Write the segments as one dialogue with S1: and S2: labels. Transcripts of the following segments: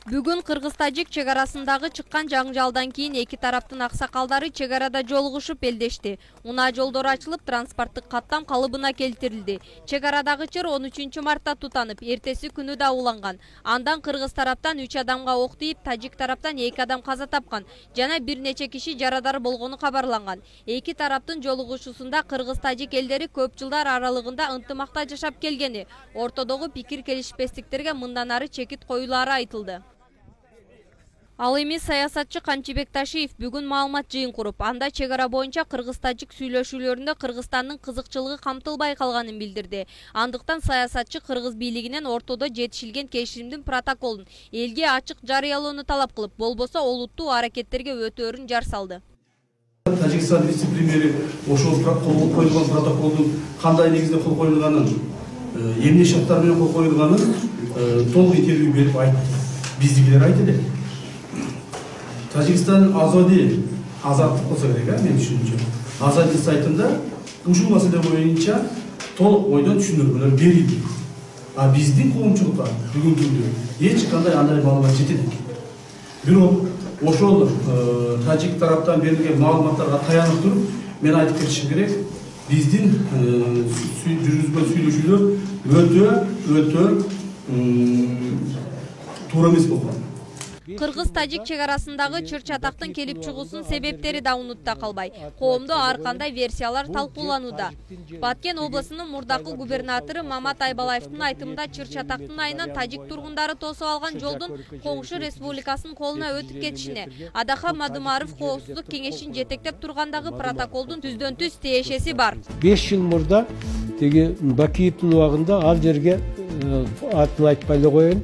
S1: Бүгүн Кыргыз-Тажик чек арасындагы чыккан жаңжалдан кийин эки тараптын аксакалдары чек арада жолугушуп белдешти. Унаа жолдору ачылып, транспорттук каттам калыбына келтирилди. Чек арадагы чыр 13 мартта тутанып, эртеси күнү да уланган. Андан кыргыз тараптан 3 адамга ок тийип, тажик тараптан 2 адам каза тапкан жана бир нече киши жарадар болгону кабарланган. Эки тараптын жолугушуусунда кыргыз-тажик элдери көп жылдар аралыгында ынтымакта жашап келгени, ортодогу пикир келишпестиктерге мындан ары чекит коюлары айтылды. Ал эми саясатчы Камчыбек Ташиев бүгүн маалымат жыйын куруп, анда чек ара боюнча кыргыз-тажик сүйлөшүүлөрүндө Кыргызстандын кызыкчылыгы камтылбай калганын билдирди. Андыктан саясатчы кыргыз бийлигинен ортодо жетишилген келишимдин протоколун элге ачык жарыялоону талап кылып, болбосо олуттуу аракеттерге өтөөрүн жар салды.
S2: Тажикстан вице-премьери ошол кол коюлган протоколдун кандай негизде кол коюлганын, эмне шарттар менен кол коюлганын толук интервью берип айтты. Биздикилер айтты деп. Тажикстан азаттык болсо керек, мен түшүнүмчө. Азаттык сайтында ушул маселе боюнча толук ойдон түшүндүрмөлөр берилди. А биздин коомчулукка бүгүнкү күндө эч кандай андай маалымат жете элек. Бирок ошол тажик тараптан берилген маалыматтарга таянып туруп, мен айтып кетишим керек, биздин жүргүзгөн сүйлөшүүлөр өтө туура эмес болгон.
S1: Кыргыз-тажик чек арасындагы чыр-чатактын келип чыгуусунун себептери да унутта калбай. Коомдо ар кандай версиялар талкууланууда. Баткен облусунун мурдакы губернатору Мамат Айбалаевдин айтымында чыр-чатактын айынан тажик тургундары тосуп алган жолдун коңшу республикасынын колуна өтүп кетишине, Адаха Мадумаров коопсуздук кеңешин жетектеп тургандагы протоколдун түздөн түз тиешеси бар.
S3: 5 жыл мурда теги Бакиевдин убагында ал жерге атын айтпай эле коеюн.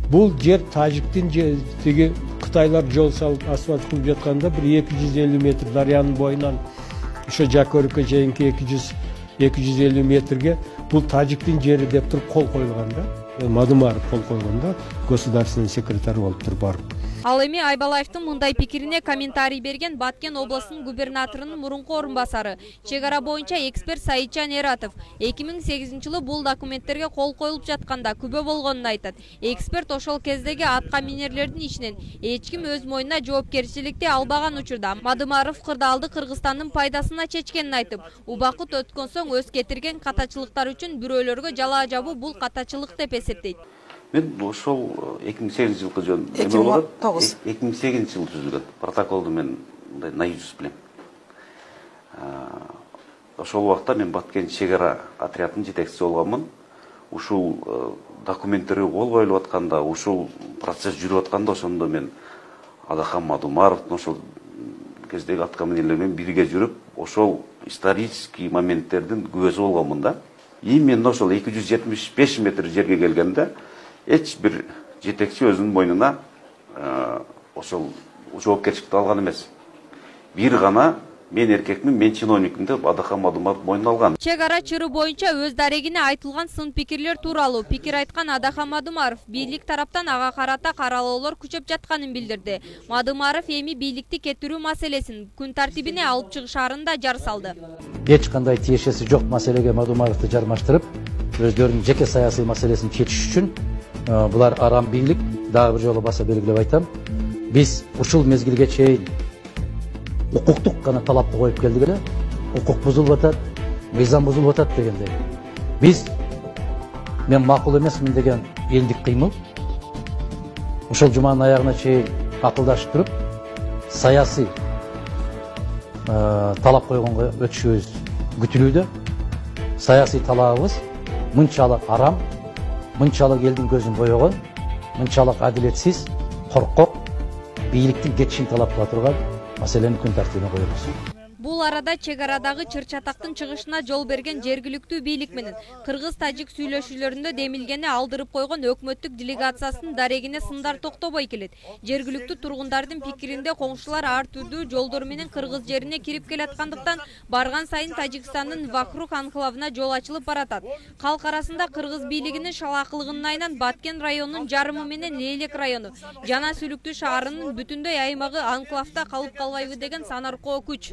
S3: Бул жер тажиктин теги Кытайлар жол салып асфальт кылып жатканда бир 250 метр дарыянын боюнан ошо Жакөрүккө чейинки 250 метрге бул тажиктин жери деп туруп кол коюлган да. Мадумаров кол койгон да, государственный секретарь болуп туруп барып.
S1: Ал эми Айбалаевдин мындай пикирине комментарий берген Баткен облусунун губернаторунун мурунку орун басары, чек ара боюнча эксперт Саитжан Эратов 2008-жылы бул документтерге кол коюлуп жатканда күбө болгонун айтат. Эксперт ошол кездеги атка минерлердин ичинен эч ким өз мойнуна жоопкерчиликти албаган учурда Мадумаров кырдаалды Кыргызстандын пайдасына чечкенин айтып, убакыт өткөн соң өз кетирген катачылыктар үчүн бирөөлөргө жалаа жабуу бул катачылык деп эсептейт.
S4: Мен ошол 2008 жылкы жөн 2008 жылы түзүлгөн протоколду мен мындай наизусть билем. Ошол убакта мен Баткен чек ара отрядынын жетекчиси болгонмун. Ушул документтерге кол коюлуп атканда, ушул процесс жүрүп атканда ошондо мен Адахан Мадумаровдун ошол кездеги аткаминерлер менен бирге жүрүп, ошол исторический моменттердин күбөсү болгонмун да. Именно ошол 275 метр жерге келгенде эч бир жетекчи өзүнүн мойнуна ошол жоопкерчиликти алган эмес. Бир гана мен эркекмин, мен чиновникмин деп Адахан Мадумаров мойнуна алган.
S1: Чек ара чыры боюнча өз дарегине айтылган сын пикирлер тууралуу пикир айткан Адахан Мадумаров бийлик тараптан ага карата каралоолор күчөп жатканын билдирди. Мадумаров эми бийликти кетирүү маселесин күн тартибине алып чыгышаарын да жар салды.
S5: Эч кандай тиешеси жок маселеге Мадумаровду жармаштырып, өздөрүнүн жеке саясий маселесин чечиш үчүн булар арам бийлик, дагы бир жолу баса белгилеп айтам. Биз ушул мезгилге чейин укуктук гана талапты коюп келдик эле. Укук бузулуп атат, мыйзам бузулуп атат дегенде. Мен макул эмесмин деген элдик кыймыл. Ушул жуманын аягына чейин акылдашып туруп, саясий талап койгонго өтүшүбүз күтүлүүдө. Саясий талабыбыз мынчалык арам, мынчалык элдин көзүн боёгон, мынчалык адилетсиз, коркок, бийликтин кетишин талап кыла турган маселени күн тартибине коебуз.
S1: Бул арада чек арадагы чыр-чатактын чыгышына жол берген жергиликтүү бийлик менен кыргыз-тажик сүйлөшүүлөрүндө демилгени алдырып койгон өкмөттүк делегациясынын дарегине сындар токтобой келет. Жергиликтүү тургундардын пикиринде коңшулар ар түрдүү жолдор менен кыргыз жерине кирип келаткандыктан барган сайын Тажикстандын Вахрук анклавына жол ачылып баратат. Калк арасында кыргыз бийлигинин шалаакылыгынын айынан Баткен районунун жарымы менен Лейлек району жана Сүлүктүү шаарынын бүтүндөй аймагы анклавда калып калбайбы деген санаркоо күч.